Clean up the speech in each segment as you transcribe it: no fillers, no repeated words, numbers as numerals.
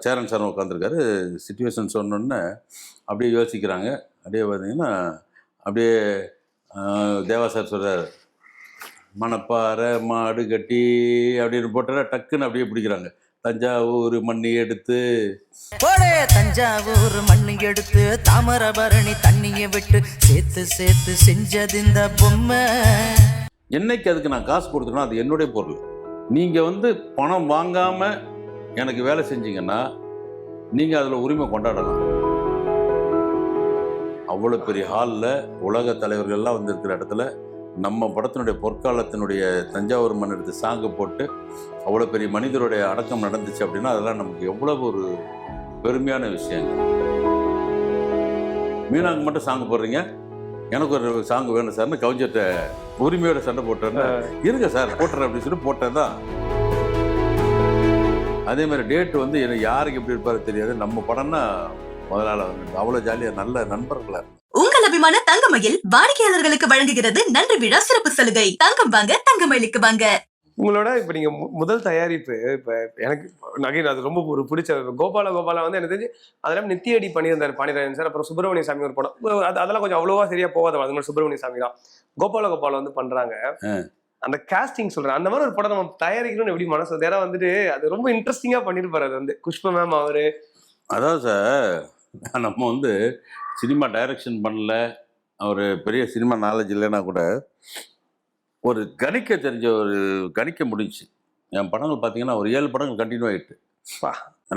Cheran sir உட்காந்துருக்காரு. Situation சொன்னோன்னே அப்படியே யோசிக்கிறாங்க. அப்படியே பார்த்தீங்கன்னா அப்படியே தேவா சார் சொல்கிறார், மணப்பாறை மாடு கட்டி அப்படின்னு போட்டார டக்குன்னு அப்படியே பிடிக்கிறாங்க. தஞ்சாவூர் மண்ணி எடுத்து தஞ்சாவூர் மண்ணு எடுத்து தாமிரபரணி தண்ணியை விட்டு சேர்த்து சேர்த்து செஞ்சது இந்த பொம்மை. என்னைக்கு அதுக்கு நான் காசு கொடுத்தேன்னா அது என்னுடைய பொருள். நீங்கள் பணம் வாங்காமல் எனக்கு வேலை செஞ்சீங்கன்னா நீங்கள் அதில் உரிமை கொண்டாடலாம். அவ்வளோ பெரிய ஹாலில் உலக தலைவர்கள்லாம் வந்திருக்கிற இடத்துல நம்ம படத்தினுடைய பொற்காலத்தினுடைய தஞ்சாவூர் மண் எடுத்து சாங்கு போட்டு அவ்வளோ பெரிய மனிதருடைய அடக்கம் நடந்துச்சு அப்படின்னா அதெல்லாம் நமக்கு எவ்வளவு ஒரு பெருமையான விஷயங்கள். மீனாங்க மட்டும் சாங்கு போடுறீங்க, எனக்கு ஒரு சாங்கு வேணும் சார்னு கவிஞர்கிட்ட உரிமையோட சண்டை போட்டேன்னா இருங்க சார் போட்டுறேன் அப்படின்னு சொல்லி போட்டேன் தான். அதே மாதிரி டேட் எனக்கு யாருக்கு எப்படி இருப்பாரு தெரியாது. நம்ம படம்னா முதலாள அவ்வளோ ஜாலியாக நல்ல நண்பர்களாக. உங்கள் அபிமான தங்கமயில் வாடிக்கையாளர்களுக்கு வழங்குகிறது நன்றி விழா சிறப்பு சலுகை. தங்கம் வாங்க தங்கமயிலுக்கு வாங்க. உங்களோட இப்ப நீங்க முதல் தயாரிப்பு இப்ப எனக்கு நகை அது ரொம்ப ஒரு பிடிச்ச கோபால எனக்கு தெரிஞ்சு அதெல்லாம் நித்தியடி பண்ணியிருந்தாரு பாண்டியராஜன் சார். அப்புறம் சுப்பிரமணிய சாமி ஒரு படம், அதெல்லாம் கொஞ்சம் அவ்வளவா சரியா போகாத அது மாதிரி சுப்பிரமணிய சாமி தான். கோபால பண்றாங்க. அந்த காஸ்டிங் சொல்றேன், அந்த மாதிரி ஒரு படம் நம்ம தயாரிக்கணும்னு எப்படி மனசு ஏன்னா அது ரொம்ப இன்ட்ரெஸ்டிங்கா பண்ணிருப்பாரு. அது குஷ்ப மேம் அவரு. அதாவது சார் நம்ம சினிமா டைரக்ஷன் பண்ணல, ஒரு பெரிய சினிமா நாலேஜ் இல்லைன்னா கூட ஒரு கணிக்க முடிஞ்சு. என் படங்கள் பார்த்தீங்கன்னா ஒரு 7 படங்கள் கண்டினியூ ஆகிட்டு.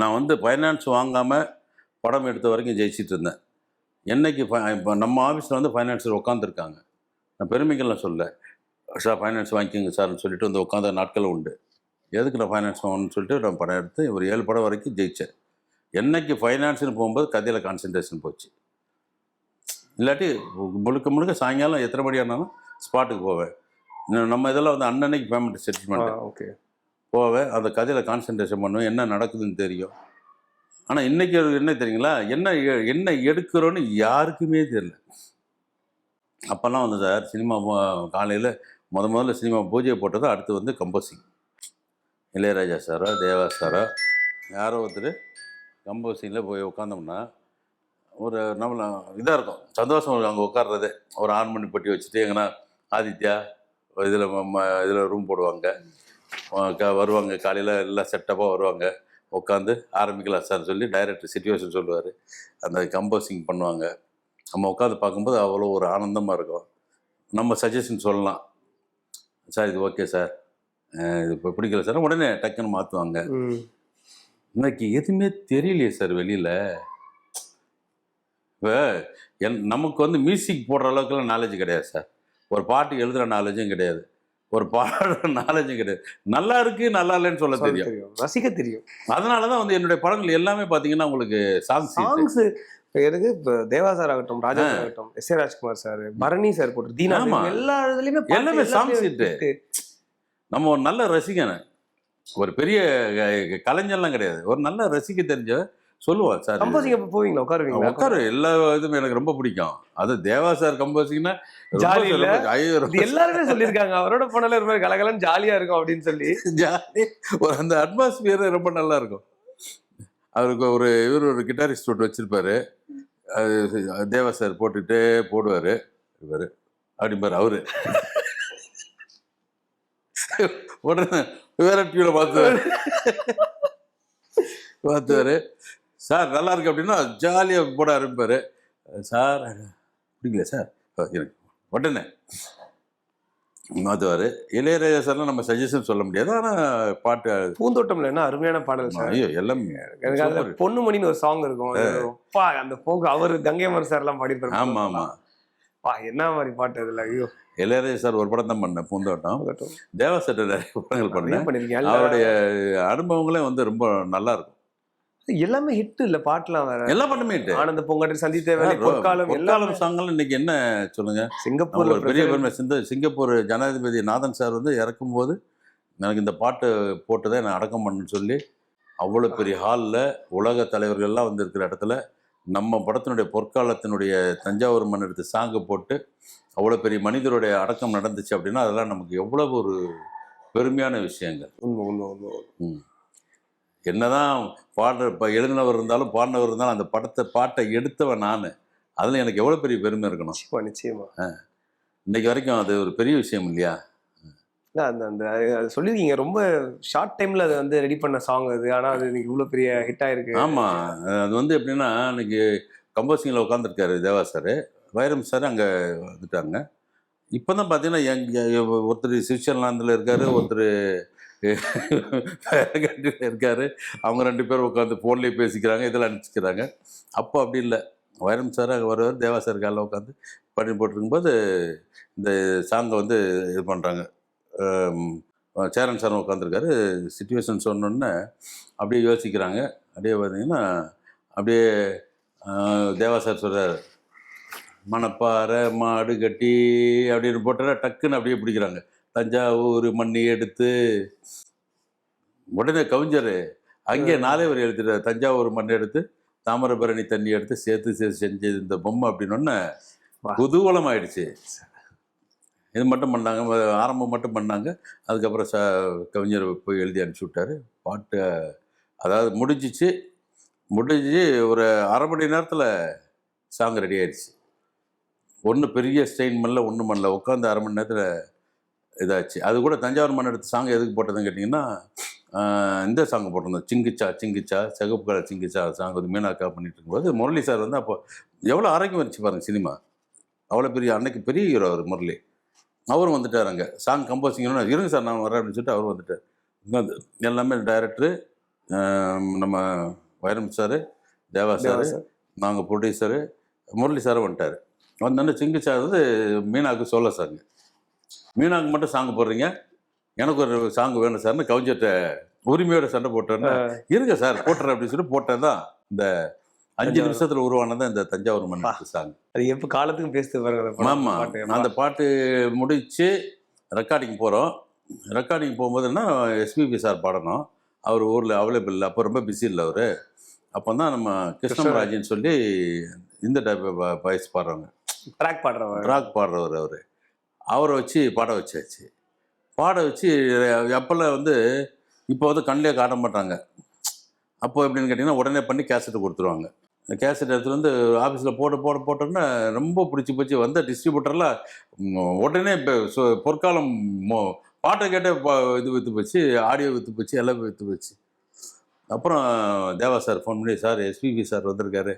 நான் ஃபைனான்ஸ் வாங்காமல் படம் எடுத்த வரைக்கும் ஜெயிச்சிட்டு இருந்தேன். என்னைக்கு இப்போ நம்ம ஆஃபீஸில் ஃபைனான்ஸர் உட்காந்துருக்காங்க, நான் பெருமைகள்லாம் சொல்ல சார் ஃபைனான்ஸ் வாங்கிக்கோங்க சார்னு சொல்லிட்டு உட்காந்த நாட்களும் உண்டு. எதுக்கு நான் ஃபைனான்ஸ் வாங்கணும்னு சொல்லிட்டு நான் படம் எடுத்து ஒரு 7 படம் வரைக்கும் ஜெயித்தேன். என்னைக்கு ஃபைனான்ஸ்னு போகும்போது கதையில் கான்சன்ட்ரேஷன் போச்சு. இல்லாட்டி முழுக்க சாயங்காலம் எத்தனை மணி ஆனாலும் ஸ்பாட்டுக்கு போவேன். நம்ம இதெல்லாம் அன்னன்னைக்கு பேமெண்ட் செட்டில்மெண்ட் ஓகே போவேன். அந்த கதையில் கான்சன்ட்ரேஷன் பண்ணுவேன், என்ன நடக்குதுன்னு தெரியும். ஆனால் இன்றைக்கி என்ன தெரியுங்களா, என்ன எடுக்கிறோன்னு யாருக்குமே தெரியல. அப்போல்லாம் சார் சினிமா காலையில் முதல்ல சினிமா பூஜையை போட்டதும் அடுத்து கம்போசிங். இளையராஜா சாரோ தேவா சாரோ யாரோ ஒருத்தர் கம்போசிங்கில் போய் உட்காந்தோம்னா ஒரு நம்மள இதாக இருக்கும், சந்தோஷம். அங்கே உட்கார்றது ஒரு ஆர்மணி பெட்டி வச்சுட்டு எங்கன்னா ஆதித்யா இதில் ரூம் போடுவாங்க, வருவாங்க காலையில் எல்லாம் செட்டப்பாக வருவாங்க, உட்காந்து ஆரம்பிக்கலாம் சார் சொல்லி டைரக்டர் சிச்சுவேஷன் சொல்லுவார். அந்த கம்போசிங் பண்ணுவாங்க. நம்ம உட்காந்து பார்க்கும்போது அவ்வளோ ஒரு ஆனந்தமாக இருக்கும். நம்ம சஜஷன் சொல்லலாம், சார் இது ஓகே சார், இது இப்போ பிடிக்கல சார், உடனே டக்குன்னு மாற்றுவாங்க. இன்னைக்கு எதுவுமே தெரியலையே சார் வெளியில். இப்போ நமக்கு மியூசிக் போடுற அளவுக்குலாம் நாலேஜ் கிடையாது சார். ஒரு பாட்டு எழுதுகிற நாலேஜும் கிடையாது, ஒரு பாடுற நாலேஜும் கிடையாது. நல்லா இருக்கு நல்லா இல்லைன்னு சொல்ல தெரியும், ரசிக்க தெரியும். அதனால தான் என்னுடைய படங்கள் எல்லாமே பார்த்தீங்கன்னா உங்களுக்கு சாங்ஸ் எனக்கு இப்போ தேவா சார் ஆகட்டும், ராஜா சார் ஆகட்டும், SA. Rajkumar sir, Bharani sir போட்டு தீனா, எல்லா இதுலையுமே எல்லாமே சாங்ஸ் இட்டு. நம்ம ஒரு நல்ல ரசிகன், ஒரு பெரிய கலைஞர்லாம் கிடையாது, ஒரு நல்ல ரசிக்க தெரிஞ்ச சொல்லுவார் சார். கம்போசிங் அப்போ போவீங்களா, உட்காருவீங்களா? உட்காரு, எல்லா இதுவும் எனக்கு ரொம்ப பிடிக்கும். அது தேவா சார் கம்போசிங்னா ஜாலி இல்ல, எல்லாருமே சொல்லியிருக்காங்க அவரோட போனாலே ரொம்ப கலகலன்னு ஜாலியா இருக்கும் அப்படின்னு சொல்லி. ஜாலி ஒரு அந்த அட்மாஸ்பியர் ரொம்ப நல்லா இருக்கும். அவருக்கு ஒரு கிட்டாரிஸ்ட் போட்டு வச்சிருப்பாரு, அது தேவா சார் போட்டுக்கிட்டே போடுவார். இவர் அப்படிம்பார், அவரு உடனே வேற டிவியில் பார்த்துவார். சார் நல்லா இருக்கு அப்படின்னா ஜாலியாக போட ஆரம்பிப்பார். சார் பிடிக்கல சார் உடனே மாற்றுவார். இளையராஜா சார்லாம் நம்ம சஜஷன் சொல்ல முடியாது, ஆனால் பாட்டு பூந்தோட்டம்ல என்ன அருமையான பாடல் சார். ஐயோ எல்லாமே எனக்கு அதில் பொண்ணுமணின்னு ஒரு சாங் இருக்கும், அந்த போக்கு அவர் கங்கைமர் சார் எல்லாம் பாடிப்பாரு. ஆமாம் ஆமாம், என்ன மாதிரி பாட்டு அதில். ஐயோ இளையராஜா சார் ஒரு படம் தான் பண்ணேன், பூந்தோட்டம். தேவா சார் நிறைய படங்கள் பண்ணிருக்கேன். அவருடைய அனுபவங்களே ரொம்ப நல்லா இருக்கும். எல்லாமே ஹிட் இல்ல, பாட்டுலாம் வேற எல்லா பாட்டுமே ஹிட். ஆனந்த பொங்கல், சந்தித்தேவன், பொற்காலம் சாங்கெல்லாம் இன்னைக்கு என்ன சொல்லுங்க. சிங்கப்பூர்ல பெரிய பெருமை. சிங்கப்பூர் ஜனாதிபதி நாதன் சார் இறக்கும் போது எனக்கு இந்த பாட்டு போட்டுதான் என்னை அடக்கம் பண்ணுன்னு சொல்லி அவ்வளோ பெரிய ஹாலில் உலக தலைவர்கள்லாம் வந்திருக்கிற இடத்துல நம்ம படத்தினுடைய பொற்காலத்தினுடைய தஞ்சாவூர் மண் எடுத்து சாங்கு போட்டு அவ்வளோ பெரிய மனிதருடைய அடக்கம் நடந்துச்சு அப்படின்னா அதெல்லாம் நமக்கு எவ்வளவு ஒரு பெருமையான விஷயங்கள். என்னதான் பாடுற இப்போ எழுதினவர் இருந்தாலும் பாடினவர் இருந்தாலும் அந்த பாட்டை எடுத்தவன் நான். அதில் எனக்கு எவ்வளோ பெரிய பெருமை இருக்கணும். நிச்சயமா. இன்னைக்கு வரைக்கும் அது ஒரு பெரிய விஷயம் இல்லையா? அந்த அந்த அது சொல்லியிருக்கீங்க, ரொம்ப ஷார்ட் டைம்ல அதை வந்து ரெடி பண்ண சாங் அது. ஆனால் அது இன்னைக்கு இவ்வளோ பெரிய ஹிட் ஆயிருக்கு. ஆமாம், அது வந்து எப்படின்னா இன்னைக்கு கம்போசிங்கில் உட்காந்துருக்காரு தேவா சார், வைரம் சார் அங்கே வந்துட்டாங்க. இப்போ தான் பார்த்தீங்கன்னா ஒருத்தர் சுவிட்சர்லாந்தில் இருக்கார், ஒருத்தர் வேறு கண்ட்ரியில் இருக்கார். அவங்க 2 பேரும் உட்காந்து ஃபோன்லேயே பேசிக்கிறாங்க, இதெல்லாம் அனுப்பிச்சிக்கிறாங்க. அப்போ அப்படி இல்லை, வைரம் சார் அங்கே வருவார், தேவா சார் காலைல உட்காந்து பண்ணி போட்டிருக்கும்போது இந்த சாங்கை வந்து இது பண்ணுறாங்க. சேரன் சார் உட்காந்துருக்காரு, சிச்சுவேஷன் சொன்னோன்னே அப்படியே யோசிக்கிறாங்க. அப்படியே பார்த்தீங்கன்னா அப்படியே தேவா சார் சொல்கிறார், மணப்பாறை மாடு கட்டி அப்படின்னு போட்டால் டக்குன்னு அப்படியே பிடிக்கிறாங்க. தஞ்சாவூர் மண்ணி எடுத்து, உடனே கவிஞர் அங்கே 4 வரி எழுதிட்டார். தஞ்சாவூர் மண் எடுத்து தாமிரபரணி தண்ணி எடுத்து சேர்த்து செஞ்சது இந்த பொம்மை அப்படின்னொன்னே குதூகலம் ஆயிடுச்சு. இது மட்டும் பண்ணாங்க, ஆரம்பம் மட்டும் பண்ணாங்க. அதுக்கப்புறம் கவிஞர் போய் எழுதி அனுப்பிச்சி விட்டார் பாட்டு. அதாவது முடிஞ்சு ஒரு அரை மணி நேரத்தில் சாங் ரெடி ஆயிடுச்சு. ஒன்று பெரிய ஸ்ட்ரெயின் பண்ணல, ஒன்றும் பண்ணல, உட்காந்து அரை மணி நேரத்தில் இதாச்சு. அது கூட தஞ்சாவூர் மண் எடுத்த சாங் எதுக்கு போட்டதுன்னு கேட்டிங்கன்னா, இந்த சாங் போட்டிருந்தோம், சிங்கிச்சா சிகப்பு கலர் சிங்கிச்சா சாங் வந்து மீனாக்கா பண்ணிட்டு இருக்கும்போது முரளி சார் வந்து அப்போ எவ்வளோ ஆரோக்கியம் வந்துச்சு பாருங்கள் சினிமா. அவ்வளோ பெரிய அன்னைக்கு பெரிய ஹீரோ அவர் முரளி. அவரும் வந்துட்டார் அங்கே சாங் கம்போசிங்னா, இருங்க சார் நான் வரேன் அப்படின்னு சொல்லிட்டு அவர் வந்துட்டார். எல்லாமே டைரக்டரு, நம்ம வைரம் சார், தேவா சார், நாங்கள் ப்ரொடியூசரு, முரளி சாரும் வந்துட்டார். வந்தோடனே சிங்கிச்சா வந்து மீனாவுக்கு சொல்ல சாங்க, மீனாவுக்கு மட்டும் சாங் போடுறீங்க, எனக்கு ஒரு சாங் வேணும் சார்னு கவிஞர்கிட்ட உரிமையோட சண்டை போட்டேன்னா, இருங்க சார் போட்டுறேன் அப்படின்னு சொல்லி போட்டேன். தான் இந்த 5 நிமிஷத்துல உருவானதான் இந்த தஞ்சாவூர் மண் சாங். அது எப்போ காலத்துக்கும் பேசுது பாருங்க. ஆமாம், அந்த பாட்டு முடிச்சு ரெக்கார்டிங் போகிறோம். ரெக்கார்டிங் போகும்போதுன்னா எஸ்பிபி சார் பாடணும், அவர் ஊரில் அவைலபிள் இல்லை, அப்போ ரொம்ப பிஸி இல்லை அவர். அப்போ தான் நம்ம கிருஷ்ணராஜின்னு சொல்லி இந்த டைப் வாய்ஸ் பாடுறவங்க, ட்ராக் பாடுறவர், அவரை வச்சு பாட வச்சாச்சு. பாட வச்சு அப்போல்லாம் வந்து இப்போ வந்து கண்ணிலே காட்ட மாட்டாங்க. அப்போ எப்படின்னு கேட்டிங்கன்னா உடனே பண்ணி கேசட்டு கொடுத்துருவாங்க. கேசட் எடுத்துகிட்டு வந்து ஆஃபீஸில் போட்டோன்னா ரொம்ப பிடிச்சி போச்சு. வந்த டிஸ்ட்ரிபியூட்டர்லாம் உடனே இப்போ பொற்காலம் பாட்டை கேட்டே இது விற்று போச்சு, ஆடியோ விற்று போச்சு, எல்லாமே விற்று போச்சு. அப்புறம் தேவா சார் ஃபோன் பண்ணி, சார் எஸ்பிபி சார் வந்திருக்காரு,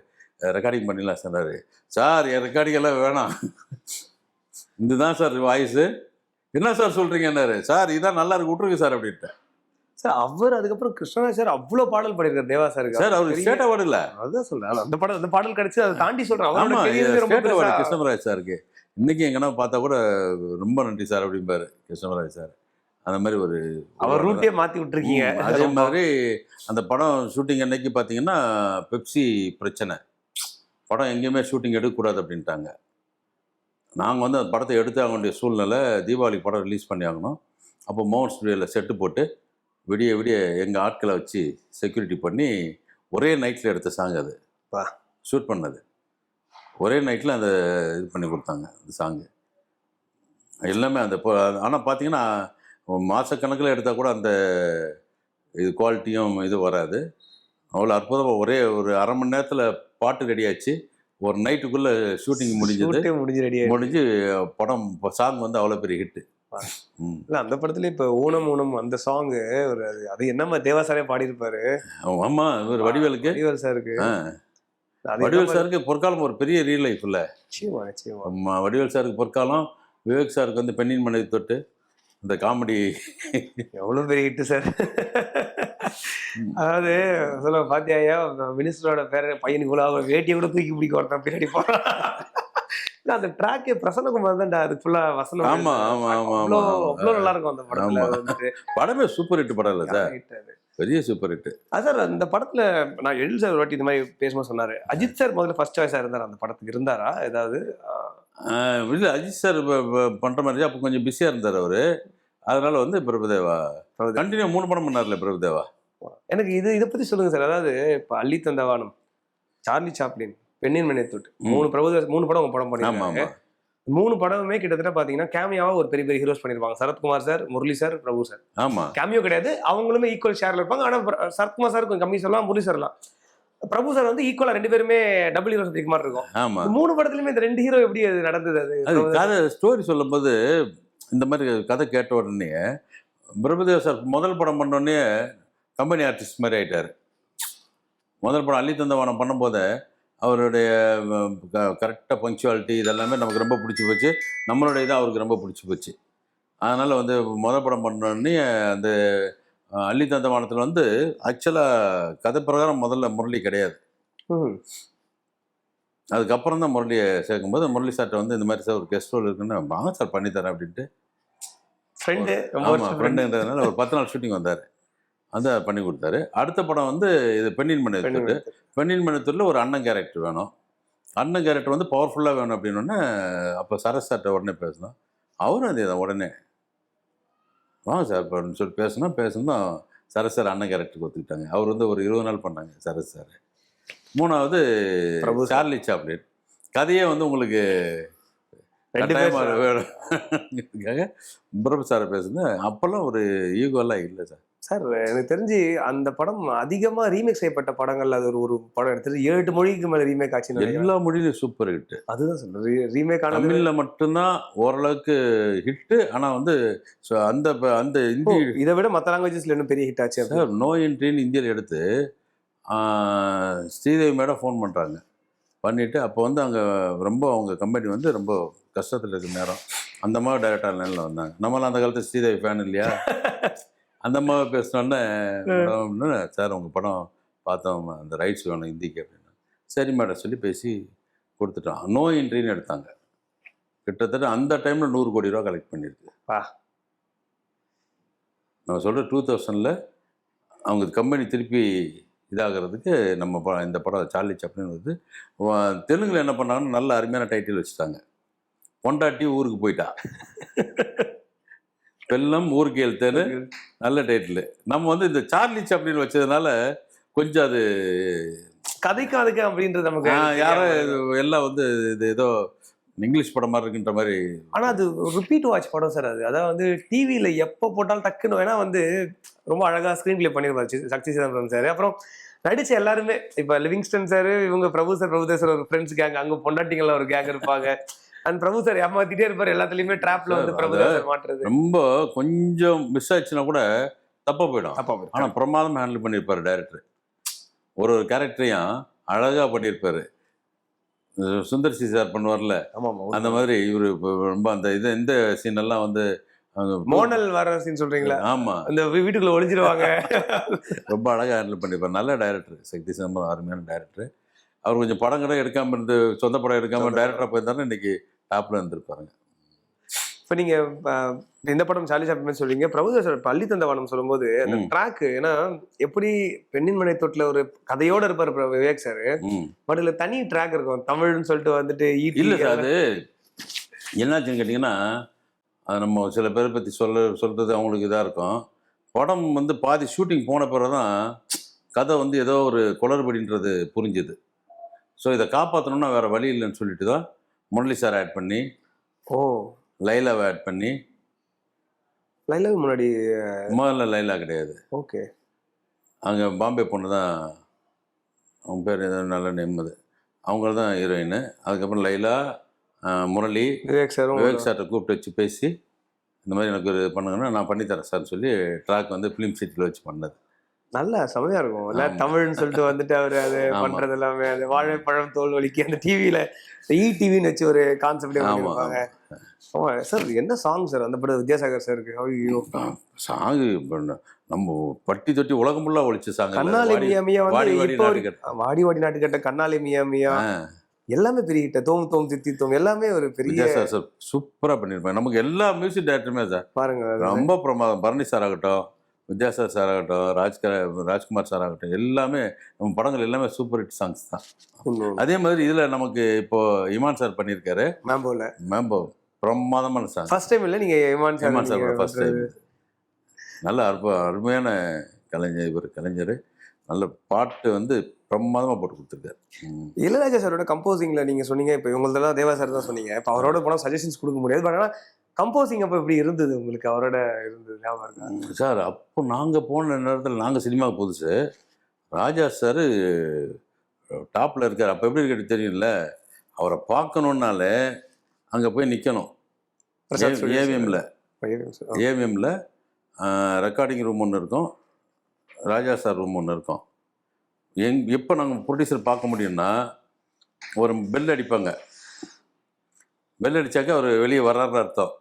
ரெக்கார்டிங் பண்ணிடலாம் சொன்னார். சார் என் ரெக்கார்டிங் எல்லாம் வேணாம், இதுதான் சார் வாய்ஸு, என்ன சார் சொல்கிறீங்கன்னாரு. சார் இதான் நல்லா இருக்கு, விட்ருங்க சார் அப்படின்ட்டேன். சார் அவர் அதுக்கப்புறம் கிருஷ்ணராஜ் சார் அவ்வளோ பாடல் பாடியிருக்காரு தேவா சாருக்கு. சார் அவர் ஸ்டேட் அவார்டு இல்லை, அதுதான் சொல்கிறேன், அந்த பாடல் கிடைச்சி அதை தாண்டி சொல்கிறேன். ஆமாம், ஸ்டேட் அவார்டு கிருஷ்ணராஜ் சாருக்கு. இன்றைக்கி எங்கன்னா பார்த்தா கூட ரொம்ப நன்றி சார் அப்படிம்பாரு கிருஷ்ணராஜ் சார். அந்த மாதிரி ஒரு அவர் ரூட்டே மாற்றி விட்டுருக்கீங்க. அதே மாதிரி அந்த படம் ஷூட்டிங் அன்னைக்கு பார்த்தீங்கன்னா பெப்சி பிரச்சனை, படம் எங்கேயுமே ஷூட்டிங் எடுக்கக்கூடாது அப்படின்ட்டாங்க. நாங்கள் வந்து அந்த படத்தை எடுத்து ஆக வேண்டிய சூழ்நிலை, தீபாவளி படம் ரிலீஸ் பண்ணி ஆகணும். அப்போ மோகன் ஸ்டுடியோவில் செட்டு போட்டு விடிய எங்கள் ஆட்களை வச்சு செக்யூரிட்டி பண்ணி ஒரே நைட்டில் எடுத்த சாங் அது. ஷூட் பண்ணது ஒரே நைட்டில் அந்த இது பண்ணி கொடுத்தாங்க அந்த சாங்கு எல்லாமே. அந்த ஆனால் பார்த்தீங்கன்னா மாதக்கணக்கில் எடுத்தால் கூட அந்த இது குவாலிட்டியும் இது வராது. அவ்வளோ அற்புதமாக ஒரே ஒரு அரை மணி நேரத்தில் பாட்டு ரெடியாச்சு. ஒரு நைட்டுக்குள்ளே ஷூட்டிங் முடிஞ்சு படம் சாங் வந்து அவ்வளோ பெரிய ஹிட்டு. இல்லை அந்த படத்துல இப்போ ஊனம் அந்த சாங்கு ஒரு அது என்னம்மா தேவா சாரே பாடியிருப்பாரு. ஆமாம், இவர் வடிவேல் சாருக்கு பொற்காலம் ஒரு பெரிய ரியல் லைஃப் இல்லை. ஆமாம், வடிவேல் சாருக்கு பொற்காலம், விவேக் சாருக்கு வந்து பெண்ணின் மனைவி தொட்டு இந்த காமெடி எவ்வளோ பெரிய ஹிட்டு சார். அதாவது சொல்ல பாத்தியா, மினிஸ்டரோட பையனுக்கு கூட வேட்டியை கூட தூக்கி பிடிக்க ஒருத்தன் பின்னாடி போறான். அந்த ட்ராக் பிரசன்னகுமார் தான் அது ஃபுல்லா வசனம். ஆமா ஆமா ஆமா ஆமா, அவ்வளோ நல்லா இருக்கும் அந்த படத்துல. படமே சூப்பர் ஹிட் படம் இல்லை சார், பெரிய சூப்பர் ஹிட். சார் அந்த படத்துல நான் எழில் சார் வாட்டி இந்த மாதிரி பேசும்போது சொன்னாரு, அஜித் சார் முதல்ல ஃபர்ஸ்ட் சாய்ஸா இருந்தார் அந்த படத்துக்கு, இருந்தாரா ஏதாவது? இல்லை, அஜித் சார் பண்ற மாதிரி அப்போ கொஞ்சம் பிஸியா இருந்தார் அவரு. அதனால வந்து பிரபுதேவா கண்டினியூ 3 படம் பண்ணார்ல பிரபுதேவா. எனக்கு இதை பத்தி சொல்லுங்க சார். அதாவது இப்போ அள்ளி தந்த வானம், சார்லி சாப்ளின், பெண்ணின் மனைவி தொட்டு 3 படம் உங்க படம் பண்ணிருக்காங்க. 3 படமுமே கிட்டத்தட்ட பாத்தீங்கன்னா கேமியாவா ஒரு பெரிய பெரிய ஹீரோஸ் பண்ணிருப்பாங்க. சரத்குமார் சார், முரளி சார், பிரபு சார். ஆமா கேமியோ கிடையாது, அவங்களுமே ஈக்குவல் ஷேர்ல இருப்பாங்க. ஆனா சரத்குமார் சார் கொஞ்சம் கம்மி சொல்லலாம், முரளி சார்லாம். பிரபு சார் வந்து ஈக்குவலா 2 பேருமே டபுள் ஹீரோ சந்திக்க மாதிரி இருக்கும். ஆமா 3 படத்துலயுமே இந்த 2 ஹீரோ எப்படி அது நடந்தது? அது கதை ஸ்டோரி சொல்லும்போது இந்த மாதிரி கதை கேட்ட உடனே பிரபுதேவா சார் முதல் படம் பண்ண உடனே கம்பெனி ஆர்டிஸ்ட் மாதிரி ஆயிட்டாரு. முதல் படம் அள்ளி தந்தவானம் பண்ணும்போது அவருடைய கரெக்டாக பங்க்சுவாலிட்டி இதெல்லாமே நமக்கு ரொம்ப பிடிச்சி போச்சு. நம்மளுடைய இதாக அவருக்கு ரொம்ப பிடிச்சி போச்சு. அதனால் வந்து முதல் படம் பண்ணோடனே அந்த அள்ளி தந்தவானத்தில் வந்து ஆக்சுவலாக கதை பிரகாரம் முதல்ல முரளி கிடையாது. அதுக்கப்புறம் தான் முரளியை சேர்க்கும்போது முரளி சார்ட்ட வந்து இந்த மாதிரி சார் ஒரு கெஸ்ட் ரோல் இருக்குன்னு வாங்க சார் பண்ணித்தரேன் அப்படின்ட்டு ஃப்ரெண்டுன்றதுனால ஒரு 10 நாள் ஷூட்டிங் வந்தார். அந்த பண்ணி கொடுத்தாரு. அடுத்த படம் வந்து இது பெண்ணின் மனிதத்தூர். பெண்ணின் மனிதத்தூரில் ஒரு அண்ணன் கேரக்டர் வேணும். அண்ணன் கேரக்டர் வந்து பவர்ஃபுல்லாக வேணும் அப்படின்னோடனே அப்போ சரஸ் சார்ட்ட உடனே பேசணும். அவரும் அதே தான் உடனே வாங்க சார் அப்படின்னு சொல்லி பேசணும் சரஸ் சார் அண்ணன் கேரக்டருக்கு ஒத்துக்கிட்டாங்க. அவர் வந்து ஒரு 20 நாள் பண்ணாங்க சரஸ் சார். 3வது சார்லி சாப்ளின். கதையே வந்து உங்களுக்கு வேணும்க்காக பிரபு சாரை பேசுனேன். அப்போல்லாம் ஒரு ஈகோலாம் இல்லை சார். சார் எனக்கு தெரிஞ்சு அந்த படம் அதிகமா ரீமேக் செய்யப்பட்ட படங்கள்ல அது ஒரு படம் எடுத்துட்டு 7 மொழிக்கு மேல ரீமேக் ஆச்சு. எல்லா மொழியிலும் சூப்பர் ஹிட். அதுதான் சார் ரீமேக் தமிழ்ல மட்டும்தான் ஓரளவுக்கு ஹிட்டு. ஆனா வந்து அந்த அந்த இந்தி இதை விட மற்ற லாங்குவேஜஸ்ல இன்னும் பெரிய ஹிட் ஆச்சு சார். நோ என்ட்ரின்னு இந்தியாவில் எடுத்து ஸ்ரீதேவி மேடம் ஃபோன் பண்ணுறாங்க. பண்ணிவிட்டு அப்போ வந்து அங்கே ரொம்ப அவங்க கம்பெனி வந்து ரொம்ப கஷ்டத்தில் இருக்கிற நேரம் அந்த மாதிரி டைரக்டர் லைனில் வந்தாங்க. நம்மளாம் அந்த காலத்தில் ஸ்ரீதேவி ஃபேன் இல்லையா? அந்த மாதிரி பேசினோடனே சார் உங்கள் படம் பார்த்தோம், அந்த ரைட்ஸ் வேணும் ஹிந்திக்கு அப்படின்னா சரி மேடம் சொல்லி பேசி கொடுத்துட்டோம். நோ என்ட்ரின்னு எடுத்தாங்க. கிட்டத்தட்ட அந்த டைமில் 100 கோடி ரூபா கலெக்ட் பண்ணியிருக்கு. நான் சொல்கிறேன் 2000 அவங்க கம்பெனி திருப்பி இதாகிறதுக்கு நம்ம இந்த படம் சார்லி சாப்ளின் வந்து தெலுங்கில் என்ன பண்ணாங்கன்னு நல்ல அருமையான டைட்டில் வச்சுட்டாங்க. பொண்டாட்டி ஊருக்கு போயிட்டா, வெள்ளம் ஊருக்கு எழுத்தேன்னு நல்ல டைட்டில். நம்ம வந்து இந்த சார்லி சாப்ளின் வச்சதுனால கொஞ்சம் அது கதைக்கும் அதுக்கு அப்படின்றது நமக்கு யாரோ எல்லாம் வந்து இது ஏதோ இங்கிலீஷ் படம் மாதிரி இருக்குன்ற மாதிரி. ஆனால் அது ரிப்பீட் வாட்ச் படம் சார். அது வந்து டிவியில் எப்போ போட்டாலும் டக்குன்னு வேணா வந்து ரொம்ப அழகாக ஸ்க்ரீன் பிளே பண்ணிருப்பாரு சக்தி சிதம்பரம் சார். அப்புறம் நடிச்ச எல்லாருமே இப்போ லிவிங்ஸ்டன் சார், இவங்க பிரபு சார், பிரபுதேவ் ஒரு ஃப்ரெண்ட்ஸ் கேங், அங்கே பொண்டாட்டிங்கெல்லாம் ஒரு கேங் இருப்பாங்க. அந்த பிரபு சார் ஏமாத்திட்டே இருப்பாரு எல்லாத்துலயுமே. டிராப்ல வந்து பிரபுதேவ் சார் மாட்டுறது ரொம்ப கொஞ்சம் மிஸ் ஆச்சுன்னா கூட தப்பா போயிடும். ஆனா பிரமாதம் ஹேண்டில் பண்ணியிருப்பாரு டைரக்டர். ஒரு கேரக்டரையும் அழகா பண்ணியிருப்பாரு. சுந்தர் சி சார் பண்ணுவார்ல, அந்த மாதிரி இவரு ரொம்ப அந்த இது இந்த சீன் எல்லாம் வந்து மோனல் வர சீன் சொல்றீங்களா? ஆமா, அந்த வீட்டுக்குள்ள ஒளிஞ்சிருவாங்க. ரொம்ப அழகா ஹேண்டில் பண்ணியிருப்பாரு. நல்ல டைரக்டர் சக்தி சிதம்பரம், அருமையான டைரக்டர். அவர் கொஞ்சம் படம் கூட எடுக்காம இருந்து சொந்த படம் எடுக்காம டைரக்டரா போயிருந்தாருன்னா இன்னைக்கு டாப்ல இருந்திருப்பாருங்க. இப்போ நீங்க இந்த படம் சார்லி சாப்ளின் சொல்றீங்க, பிரபுதேவ் சார் பள்ளி தந்தவானம் சொல்லும்போது அந்த ட்ராக், ஏன்னா எப்படி பெண்ணின் மனிதத்தூர்ல ஒரு கதையோட இருப்பாரு விவேக் சார், பட் இதுல தனி ட்ராக் இருக்கும் தமிழ்னு சொல்லிட்டு வந்துட்டு இல்ல சார். அது என்னாச்சுன்னு கேட்டீங்கன்னா, அது நம்ம சில பேரை பத்தி சொல்றது அவங்களுக்கு இதா இருக்கும். படம் வந்து பாதி ஷூட்டிங் போன பிறகுதான் கதை வந்து ஏதோ ஒரு குளறுபடின்றது புரிஞ்சுது. ஸோ இதை காப்பாற்றணும்னா வேற வழி இல்லைன்னு சொல்லிட்டு தான் முரளி சார் ஆட் பண்ணி, லைலாவை ஆட் பண்ணி. லைலாவுக்கு முன்னாடி முதல்ல லைலா கிடையாது. ஓகே, அங்கே பாம்பே பொண்ணு தான், அவங்க பேர் ஏதோ நல்ல நேம், அது அவங்க தான் ஹீரோயின். அதுக்கப்புறம் லைலா, முரளி, விவேக் சார்கிட்ட கூப்பிட்டு வச்சு பேசி இந்த மாதிரி எனக்கு ஒரு பண்ணுங்கன்னா நான் பண்ணித்தரேன் சார்னு சொல்லி ட்ராக் வந்து ஃபிலிம் சிட்டியில் வச்சு பண்ணது. நல்லா செமையா இருக்கும் இல்ல தமிழ்னு சொல்லிட்டு வந்துட்டு அவரு அது பண்றது எல்லாமே. அந்த வாழைப்பழம் தோல் வலிக்கு அந்த டிவியில டிவின்னு வச்சு ஒரு கான்செப்ட் பண்ணுவாங்க. ஆமா சார், என்ன சாங் சார் அந்த படம் வித்யாசாகர் சாருக்கு? ஐயோ சாங் நம்ம பட்டி தொட்டி உலகம் ஃபுல்லா ஒழிச்சு சாங். கண்ணாலே மியா மியா வந்து வாடி வாடி நாட்டு கட்ட கண்ணாலே மியா மியா எல்லாமே பெரிய ஹிட். தோம் தோம் தித்தி தோம் எல்லாமே ஒரு பெரிய சார் சூப்பரா பண்ணிருப்பாங்க. நமக்கு எல்லா மியூசிக் டைரக்டருமே சார் பாருங்க ரொம்ப பிரமாதம். பரணி சார் ஆகட்டும், வித்யாசாகர் சார் ஆகட்டும், ராஜ்குமார் சார் ஆகட்டும், எல்லாமே நம்ம படங்கள் எல்லாமே சூப்பர் ஹிட் சாங்ஸ் தான். அதே மாதிரி இதுல நமக்கு இப்போ இமான் சார் பண்ணியிருக்காரு மேம்போ, பிரமாதமான சாங். ஃபர்ஸ்ட் டைம் இல்லை நீங்க இமான் சார் ஃபர்ஸ்ட் டைம். நல்ல அருமையான கலைஞர். இவர் கலைஞர் நல்ல பாட்டு வந்து பிரமாதமாக போட்டு கொடுத்துருக்காரு. இளையராஜா சாரோட கம்போசிங்ல நீங்க சொன்னீங்க, இப்போ இவங்களதெல்லாம் தேவா சார் தான் சொன்னீங்க. இப்போ அவரோட போனால் சஜஷன்ஸ் கொடுக்க முடியாது. பட் ஆனால் கம்போசிங் அப்போ எப்படி இருந்தது உங்களுக்கு? அவரோட இருந்தது ஞாபகம் இருக்கா? சார் அப்போ நாங்கள் போன நேரத்தில் நாங்கள் சினிமாவுக்கு புதுசு, ராஜா சார் டாப்பில் இருக்கார். அப்போ எப்படி இருக்கிறது தெரியும்ல, அவரை பார்க்கணுன்னாலே அங்கே போய் நிற்கணும். ஏவிஎம்மில் ஏவிஎம்மில் ரெக்கார்டிங் ரூம் ஒன்று இருக்கும், ராஜா சார் ரூம் ஒன்று இருக்கும். எப்போ நாங்கள் ப்ரொடியூசர் பார்க்க முடியும்னா, ஒரு பெல் அடிப்பாங்க, பெல் அடித்தாக்க அவர் வெளியே வர்றாருன்னு அர்த்தம்.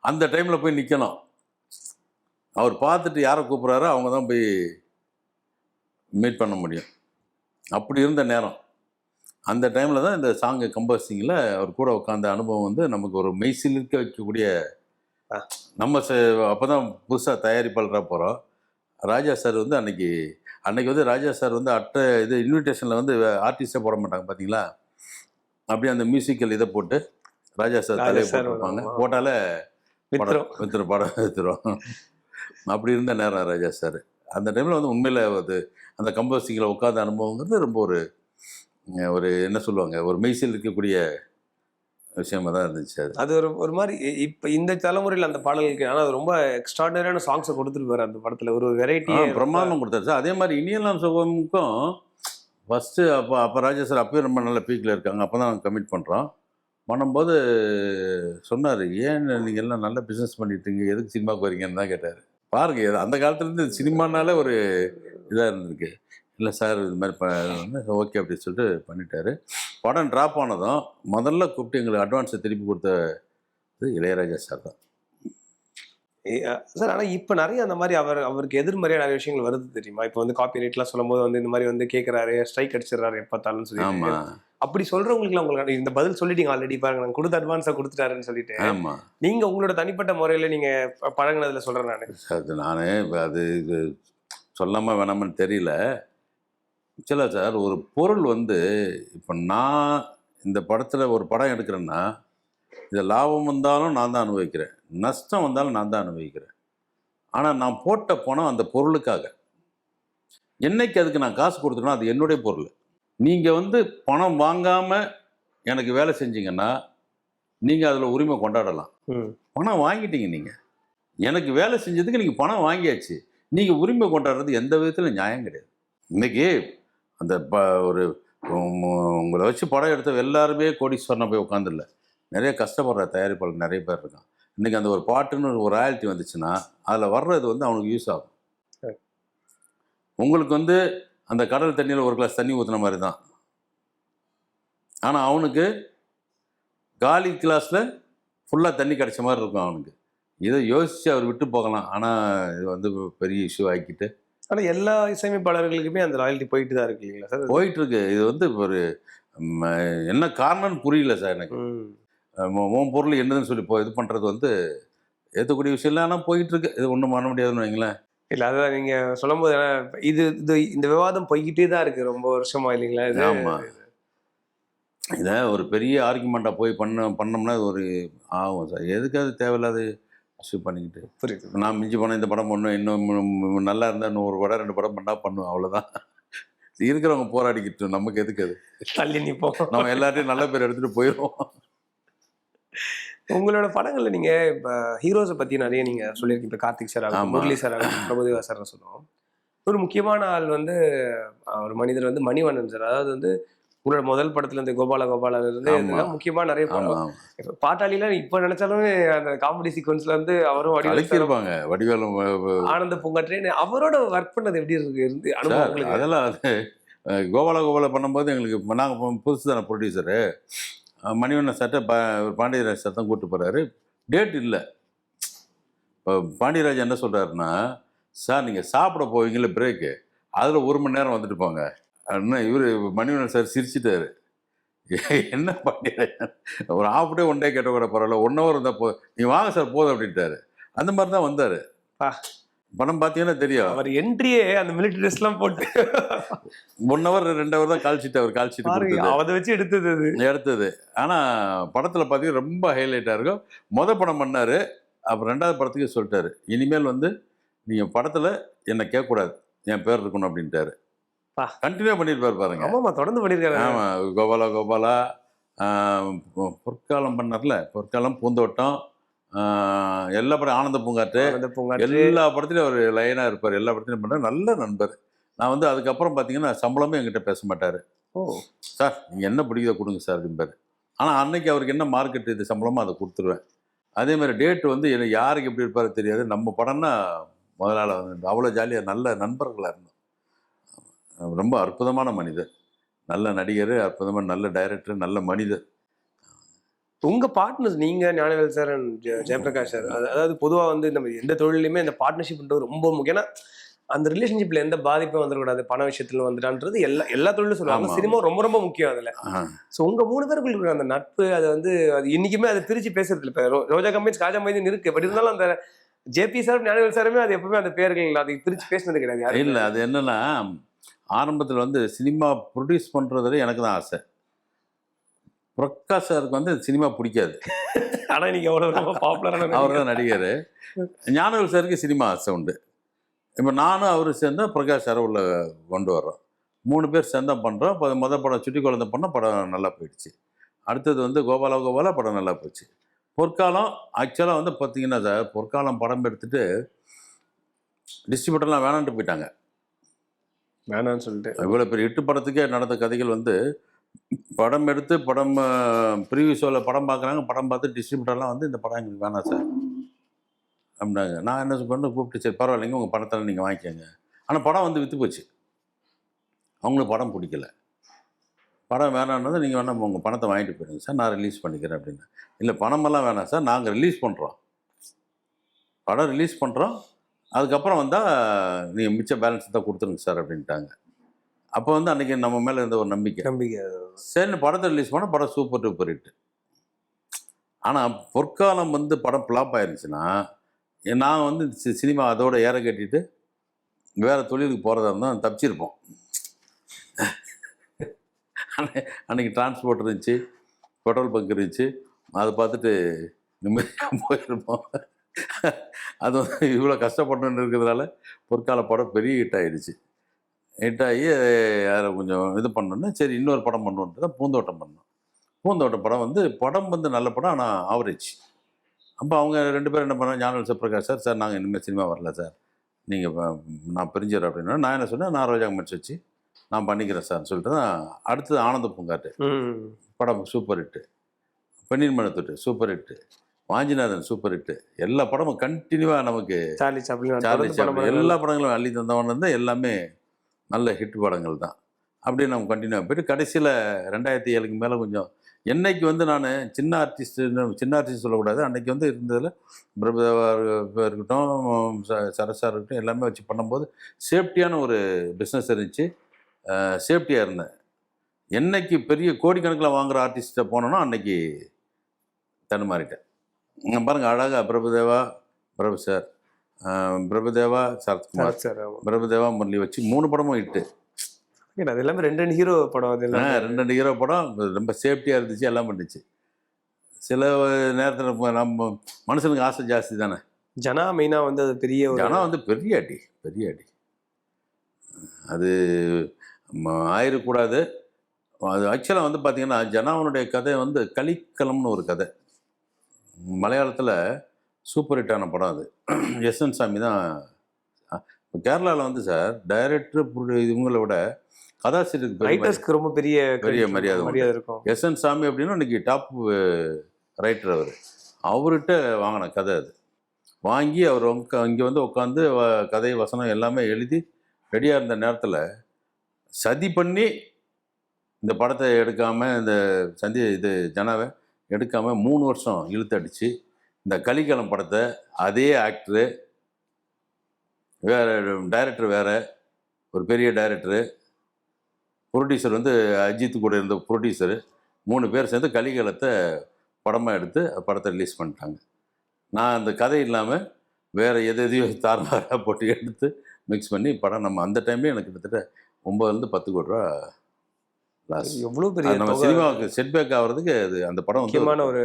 அந்த டைமில் போய் நிற்கணும். அவர் பார்த்துட்டு யாரை கூப்பிட்றாரோ அவங்க தான் போய் மீட் பண்ண முடியும். அப்படி இருந்த நேரம். அந்த டைமில் தான் இந்த சாங்கு கம்போசிங்கில் அவர் கூட உட்காந்த அனுபவம் வந்து நமக்கு ஒரு மெய்சிலிருக்க வைக்கக்கூடிய, நம்ம அப்போ தான் புதுசாக தயாரிப்பாளராக போகிறோம். ராஜா சார் வந்து அன்னைக்கு வந்து ராஜா சார் வந்து இது இன்விடேஷனில் வந்து ஆர்டிஸ்டே போட மாட்டாங்க பார்த்தீங்களா, அப்படியே அந்த மியூசிக்கல் இதை போட்டு ராஜா சார் தலையை போட்டிருப்பாங்க. போட்டாலே வித்துரும், படம் வித்துரும். அப்படி இருந்த நேரம் ராஜா சார். அந்த டைமில் வந்து உண்மையில் அது அந்த கம்போசிங்கில் உட்காந்த அனுபவங்கிறது ரொம்ப ஒரு என்ன சொல்லுவாங்க, ஒரு மெய்சில் இருக்கக்கூடிய விஷயமா தான் இருந்துச்சு. அது ஒரு மாதிரி இப்போ இந்த தலைமுறையில் அந்த பாடல்களுக்கு, ஆனால் அது ரொம்ப எக்ஸ்ட்ராடனரியான சாங்ஸை கொடுத்துருப்பாரு அந்த படத்தில். ஒரு வெரைட்டி பிரமாதம் கொடுத்தாரு சார். அதே மாதிரி இனியெல்லாம் சுகமுக்கும் ஃபஸ்ட்டு அப்போ ராஜா சார் அப்பயும் ரொம்ப நல்ல பீக்கில் இருக்காங்க. அப்போ தான் நாங்கள் கமிட் பண்ணும்போது சொன்னார், ஏன் நீங்கள் எல்லாம் நல்ல பிஸ்னஸ் பண்ணிட்டீங்க, எதுக்கு சினிமாவுக்கு வரீங்கன்னு தான் கேட்டார். பாருங்கள், அந்த காலத்துலேருந்து சினிமானாலே ஒரு இதாக இருந்திருக்கு. இல்லை சார் இது மாதிரி ஓகே அப்படின்னு சொல்லிட்டு பண்ணிட்டாரு. படம் ட்ராப் ஆனதும் முதல்ல கூப்பிட்டு எங்களுக்கு அட்வான்ஸை திருப்பி கொடுத்தது இளையராஜா சார் தான் சார். ஆனால் இப்போ நிறைய அந்த மாதிரி அவருக்கு எதிர்மறையாக நிறைய விஷயங்கள் வருது தெரியுமா? இப்போ வந்து காப்பி ரைட்லாம் சொல்லும் போது வந்து இந்த மாதிரி வந்து கேட்குறாரு, ஸ்ட்ரைக் அடிச்சிடறாரு எப்பத்தாலும் சொல்லி. ஆமாம், அப்படி சொல்றவங்களுக்குலாம் உங்களுக்கு இந்த பதில் சொல்லிட்டீங்க ஆல்ரெடி. பாருங்க, நாங்கள் கொடுத்த அட்வான்ஸாக கொடுத்துட்டாருன்னு சொல்லிட்டு. ஆமாம். நீங்கள் உங்களோட தனிப்பட்ட முறையில் நீங்கள் பழகினதுல சொல்கிறேன் நான் அது சொல்லாமல் வேணாமன்னு தெரியல. சில சார் ஒரு பொருள் வந்து இப்போ நான் இந்த படத்தில் ஒரு படம் எடுக்கிறேன்னா, இது லாபம் வந்தாலும் நான் தான் அனுபவிக்கிறேன், நஷ்டம் வந்தாலும் நான் தான் அனுபவிக்கிறேன். ஆனால் நான் போட்ட பணம் அந்த பொருளுக்காக. என்னைக்கு அதுக்கு நான் காசு கொடுத்துக்கணும், அது என்னுடைய பொருள். நீங்கள் வந்து பணம் வாங்காமல் எனக்கு வேலை செஞ்சீங்கன்னா நீங்கள் அதில் உரிமை கொண்டாடலாம். பணம் வாங்கிட்டீங்க, நீங்கள் எனக்கு வேலை செஞ்சதுக்கு நீங்கள் பணம் வாங்கியாச்சு, நீங்கள் உரிமை கொண்டாடுறது எந்த விதத்தில் நியாயம் கிடையாது. இன்றைக்கி அந்த உங்களை வச்சு படம் எடுத்த எல்லாருமே கோடீஸ்வரனை போய் உட்காந்துடல. நிறைய கஷ்டப்படுற தயாரிப்பாளர் நிறைய பேர் இருக்கான். இன்றைக்கி அந்த ஒரு பாட்டுன்னு ஒரு ராயல்ட்டி வந்துச்சுன்னா அதில் வர்றது வந்து அவனுக்கு யூஸ் ஆகும். உங்களுக்கு வந்து அந்த கடல் தண்ணியில் ஒரு கிளாஸ் தண்ணி ஊற்றுன மாதிரி தான். ஆனால் அவனுக்கு காலி கிளாஸில் ஃபுல்லாக தண்ணி கிடைச்ச மாதிரி இருக்கும் அவனுக்கு. இதை யோசித்து அவர் விட்டு போகலாம். ஆனால் இது வந்து பெரிய இஷ்யூ ஆக்கிட்டு. ஆனால் எல்லா இசையமைப்பாளர்களுக்குமே அந்த ராயல்ட்டி போயிட்டு தான் இருக்கு இல்லைங்களா சார்? போயிட்டுருக்கு. இது வந்து ஒரு என்ன காரணம்னு புரியல சார் எனக்கு. உன் பொருள் என்னதுன்னு சொல்லி இது பண்ணுறது வந்து ஏற்றக்கூடிய விஷயம் இல்லை. ஆனால் போயிட்டுருக்கு. இது ஒன்றும் பண்ண முடியாதுன்னு வைங்களேன். இல்லை, அதான் நீங்கள் சொல்லும் போது இந்த விவாதம் போய்கிட்டே தான் இருக்குது ரொம்ப வருஷமா இல்லைங்களா? ஆமாம். இதை ஒரு பெரிய ஆர்குமெண்ட்டாக போய் பண்ணோம்னா ஒரு ஆகும் சார். எதுக்கு அது தேவையில்லாத இஷ்யூ பண்ணிக்கிட்டு. புரியுது. நான் மிஞ்சி போனால் இந்த படம் பண்ணுவேன், இன்னும் நல்லா இருந்தால் இன்னும் ஒரு படம் 2 படம் பண்ணால் பண்ணுவேன், அவ்வளோதான். இருக்கிறவங்க போராடிக்கிட்டு நமக்கு எதுக்கு அது? தள்ளி நிற்போம். நம்ம எல்லாத்தையும் நல்ல பேர் எடுத்துகிட்டு போயிடுவோம். உங்களோட படங்கள்ல நீங்க இப்போ ஹீரோஸை பத்தி நிறைய நீங்க சொல்லியிருக்கீங்க. இப்போ கார்த்திக் சார் ஆகட்டும், முரளி சார் ஆகட்டும், பிரபுதேவா சார் சொல்லுவோம். ஒரு முக்கியமான ஆள் வந்து ஒரு மனிதர் வந்து மணிவண்ணன் சார். அதாவது வந்து உங்களோட முதல் படத்துல இருந்து கோபால இருந்து முக்கியமா நிறைய படம். பாட்டாளில இப்ப நினைச்சாலும் அந்த காமெடி சீக்வன்ஸ்ல வந்து அவரும் அழைக்கிருப்பாங்க. வடிவேலும் ஆனந்த பூங்காற்றே அவரோட ஒர்க் பண்ணது எப்படி இருந்து அனுபவம்? அதெல்லாம் அது கோபால பண்ணும்போது எங்களுக்கு நாங்கள் புதுசு தானே ப்ரொடியூசரு. மணிவண்ணன் சார்ட்ட பாண்டியராஜ் சார் தான் கூப்பிட்டு போகிறாரு. டேட் இல்லை. இப்போ பாண்டியராஜ் என்ன சொல்கிறாருன்னா, சார் நீங்கள் சாப்பிட போவீங்களே பிரேக்கு, அதில் 1 மணி நேரம் வந்துட்டு போங்க அப்படின்னா இவர் மணிவண்ணன் சார் சிரிச்சிட்டாரு. என்ன பாண்டியராஜன், ஒரு ஹாஃப் டே 1 டே கேட்ட கூட பரவாயில்ல, 1 ஹவர் இருந்தால் போதும், நீ வாங்க சார் போதும் அப்படின்ட்டாரு. அந்த மாதிரி தான் வந்தார். படம் பார்த்தீங்கன்னா தெரியும். அவர் என்ட்ரியே அந்த மிலிட்டரி ட்ரெஸ்லாம் போட்டு 1 ஹவர் 2 ஹவர் தான் கால்ஷீட். அவர் கால்ஷீட் அதை வச்சு எடுத்தது. ஆனால் படத்தில் பார்த்தீங்கன்னா ரொம்ப ஹைலைட்டாக இருக்கும். படம் பண்ணார். அப்புறம் 2வது படத்துக்கு சொல்லிட்டாரு, இனிமேல் வந்து நீங்கள் படத்தில் என்னை கேட்கக்கூடாது, என் பேர் இருக்கணும் அப்படின்ட்டாரு. கண்டினியூ பண்ணியிருப்பார் பாருங்க. ஆமாமா தொடர்ந்து பண்ணிருக்காரு. ஆமாம், கோபாலா கோபாலா, பொற்காலம் பண்ணார்ல, பொற்காலம், பூந்தோட்டம், எல்லா படம், ஆனந்த பூங்காற்று, அந்த பூங்காற்று. எல்லா படத்துலையும் ஒரு லைனாக இருப்பார். எல்லா படத்துலையும் பண்ண நல்ல நண்பர். நான் வந்து அதுக்கப்புறம் பார்த்தீங்கன்னா சம்பளமே என்கிட்ட பேச மாட்டார். ஓ சார் நீங்கள் என்ன பிடிக்குதோ கொடுங்க சார் அப்படிம்பார். ஆனால் அன்னைக்கு அவருக்கு என்ன மார்க்கெட் இது சம்பளமோ அதை கொடுத்துருவேன். அதே மாதிரி டேட் வந்து எனக்கு யாருக்கு எப்படி இருப்பாரு தெரியாது. நம்ம படம்னா முதலாள வந்து அவ்வளோ ஜாலியாக நல்ல நண்பர்களாக இருந்தோம். ரொம்ப அற்புதமான மனிதர், நல்ல நடிகர், அற்புதமான நல்ல டைரக்டர், நல்ல மனிதர். உங்க பார்ட்னர்ஸ் நீங்க, Gnanavel sir and Jayaprakash sir, அதாவது பொதுவா வந்து நம்ம எந்த தொழிலையுமே இந்த பார்ட்னர்ஷிப்ன்றது ரொம்ப முக்கியம். ஏன்னா அந்த ரிலேஷன்ஷிப்ல எந்த பாதிப்பும் வந்துடக்கூடாது, பண விஷயத்துல வந்துடான்றது எல்லா தொழிலும் சொல்லுவாங்க. ஆமா. சினிமா ரொம்ப ரொம்ப முக்கியம் அதுல. ஆ. ஸோ உங்க 3 பேருக்குள்ள இருக்கிற அந்த நட்பு, அது வந்து அது இன்னைக்குமே அதை பிரிச்சு பேசுறது இல்லை. இப்போ ரோஜா கம்பெனிஸ், காஜா மைதீன் இருக்கு, பட் இருந்தாலும் அந்த ஜேபி சார், ஞானவேல் சாருமே அது எப்பவுமே அந்த பேர்கள் அதை பிரிச்சு பேசினது கிடையாது. இல்லை, அது என்னன்னா ஆரம்பத்தில் வந்து சினிமா ப்ரொடியூஸ் பண்ணுறதுல எனக்கு தான் ஆசை. பிரகாஷ் சாருக்கு வந்து சினிமா பிடிக்காது. ஆனா இன்னைக்கு அவ்வளவு ரொம்ப பாப்புலரான அவர் தான் நடிகர். ஞானவேல் சாருக்கு சினிமா ஆசை உண்டு. இப்போ நானும் அவர் சேர்ந்தா பிரகாஷ் சாரை உள்ள கொண்டு வர்றோம். 3 பேர் சேர்ந்தா பண்ணுறோம். இப்போ மொதல் படம் சுட்டி குழந்தை பண்ணால் படம் நல்லா போயிடுச்சு. அடுத்தது வந்து கோபாலா கோபாலா படம் நல்லா போச்சு. பொற்காலம் ஆக்சுவலாக வந்து பார்த்தீங்கன்னா சார், பொற்காலம் படம் எடுத்துட்டு டிஸ்ட்ரிபியூட்டர்லாம் வேணான்ட்டு போயிட்டாங்க. வேணான்னு சொல்லிட்டு இவ்வளோ பெரிய 8 படத்துக்கே நடந்த கதைகள் வந்து படம் எடுத்து படம் ப்ரீவியூ ஷோவில் படம் பார்க்குறாங்க. படம் பார்த்து டிஸ்ட்ரிபியூட்டர்லாம் வந்து இந்த படம் எங்களுக்கு வேணாம் சார் அப்படின்னாங்க. நான் என்ன பண்ண கூப்பிட்டு, சரி பரவாயில்லைங்க, உங்கள் படத்தில் நீங்கள் வாங்கிக்கோங்க. ஆனால் படம் வந்து விற்று போச்சு. அவங்களுக்கு படம் பிடிக்கல. படம் வேணான்னு நீங்கள் வேணாம் உங்கள் பணத்தை வாங்கிட்டு போயிடுங்க சார், நான் ரிலீஸ் பண்ணிக்கிறேன் அப்படின்னு. இல்லை பணமெல்லாம் வேணாம் சார், நாங்கள் ரிலீஸ் பண்ணுறோம், படம் ரிலீஸ் பண்ணுறோம், அதுக்கப்புறம் வந்தால் நீங்கள் மிச்ச பேலன்ஸ் தான் கொடுத்துருங்க சார் அப்படின்ட்டாங்க. அப்போ வந்து அன்றைக்கி நம்ம மேலே இருந்த ஒரு நம்பிக்கை. சரின்னு படத்தை ரிலீஸ் பண்ணால் படம் சூப்பர் டூப்பர் ஹிட். ஆனால் பொற்காலம் வந்து படம் ஃப்ளாப் ஆயிருச்சுன்னா நான் வந்து சினிமா அதோட ஏற கட்டிட்டு வேறு தொழிலுக்கு போகிறதா இருந்தால் தப்பிச்சிருப்போம். அன்றைக்கி டிரான்ஸ்போர்ட் இருந்துச்சு, பெட்ரோல் பங்க் இருந்துச்சு, அதை பார்த்துட்டு நிம்மதியாக போயிருப்போம். அது வந்து இவ்வளோ கஷ்டப்பட்டு இருக்கிறதுனால பொற்கால படம் பெரிய ஹிட் ஆகிடுச்சு. ஹிட் ஆகி யாரை கொஞ்சம் இது பண்ணோன்னா சரி இன்னொரு படம் பண்ணுவோன்ட்டு தான் பூந்தோட்டம் பண்ணோம். பூந்தோட்டம் படம் வந்து நல்ல படம், ஆனால் ஆவரேஜ். அப்போ அவங்க 2 பேரும் என்ன பண்ணாங்க, Gnanavel sir, Prakash sir, sir நாங்கள் இனிமேல் சினிமா வரல சார், நீங்கள் நான் பிரிஞ்சிடறேன் அப்படின்னா நான் என்ன சொன்னேன், நான் ரோஜா கம்பெனிஸ் வச்சு நான் பண்ணிக்கிறேன் சார்னு சொல்லிட்டு தான் அடுத்தது ஆனந்த பூங்காற்று படம் சூப்பர் ஹிட்டு, பன்னீர் மணத்தொட்டு super hit, Vanchinathan super hit, எல்லா படமும் கண்டினியூவாக நமக்கு சார்லி சாப்ளின் எல்லா படங்களும் அள்ளி தந்தவன் இருந்தால் எல்லாமே நல்ல ஹிட் படங்கள் தான். அப்படியே நம்ம கண்டினியூவாக போய்ட்டு கடைசியில் 2007க்கு மேலே கொஞ்சம் என்னைக்கு வந்து நான் சின்ன ஆர்டிஸ்ட் சொல்லக்கூடாது, அன்றைக்கி வந்து இருந்ததில் பிரபுதேவா இருக்கட்டும், சரஸாக இருக்கட்டும், எல்லாமே வச்சு பண்ணும்போது சேஃப்டியான ஒரு பிஸ்னஸ் இருந்துச்சு, சேஃப்டியாக இருந்தேன். என்னைக்கு பெரிய கோடிக்கணக்கில் வாங்குகிற ஆர்டிஸ்ட்டை போனோன்னா அன்னைக்கு தடுமாறிட்டேன். பாருங்கள் அழகாக பிரபுதேவா, சரத்குமார், பிரபுதேவா, முரளி வச்சு 3 படமும் ஹிட்டு. அது எல்லாமே 2 ஹீரோ படம். அது 2 ஹீரோ படம் ரொம்ப சேஃப்டியாக இருந்துச்சு, எல்லாம் பண்ணிச்சு. சில நேரத்தில் நம்ம மனுஷனுக்கு ஆசை ஜாஸ்தி தானே. ஜனா மெயினாக வந்து அது ஜனா வந்து பெரிய அடி. அது ஆயிடக்கூடாது. அது ஆக்சுவலாக வந்து பார்த்திங்கன்னா ஜனாவனுடைய கதை வந்து கலிக்கலம்னு ஒரு கதை, மலையாளத்தில் சூப்பர் ஹிட்டான படம். அது எஸ்என் சாமி தான். கேரளாவில் வந்து சார் டைரக்டர் இவங்களை விட கதாசிரியருக்கு ரொம்ப பெரிய மரியாதை இருக்கும். எஸ்என் சாமி அப்படின்னா இன்னைக்கு டாப் ரைட்டர். அவர்கிட்ட வாங்கின கதை அது. வாங்கி அவர் இங்கே வந்து உட்காந்து கதை வசனம் எல்லாமே எழுதி ரெடியாக இருந்த நேரத்தில் சதி பண்ணி இந்த படத்தை எடுக்காமல், இந்த ஜனாவை எடுக்காமல் 3 வருஷம் இழுத்தடிச்சு இந்த கலிக்கலம் படத்தை அதே ஆக்டரு, வேறு டைரக்டர், வேறு ஒரு பெரிய டைரக்டரு, ப்ரொடியூசர் வந்து அஜித் கூட இருந்த ப்ரொடியூசரு, 3 பேர் சேர்ந்து கலிக்கலத்தை படமாக எடுத்து படத்தை ரிலீஸ் பண்ணிட்டாங்க. நான் அந்த கதை இல்லாமல் வேறு எதையோ தாறுமாறாக போட்டு எடுத்து மிக்ஸ் பண்ணி படம் நம்ம அந்த டைம்லேயே எனக்கு கிட்டத்தட்ட 9-10 கோடி ரூபா லாஸ். எவ்வளவு பெரிய அது நம்ம தொகை. சினிமாவுக்கு செட்பேக் ஆகிறதுக்கு அது அந்த படம் வந்து முக்கியமான ஒரு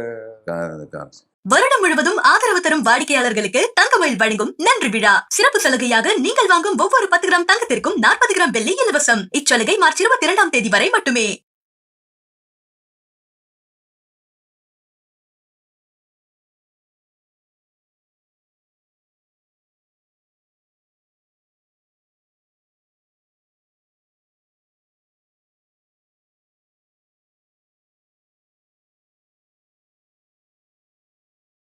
காரணம். வருடம் முழுவதும் ஆதரவு தரும் வாடிக்கையாளர்களுக்கு தங்கமயில் வழங்கும் நன்றி விழா. சிறப்பு சலுகையாக நீங்கள் வாங்கும் ஒவ்வொரு 10 கிராம் தங்கத்திற்கும் 40 கிராம் வெள்ளி இலவசம். இச்சலுகை மார்ச் 22 வரை மட்டுமே.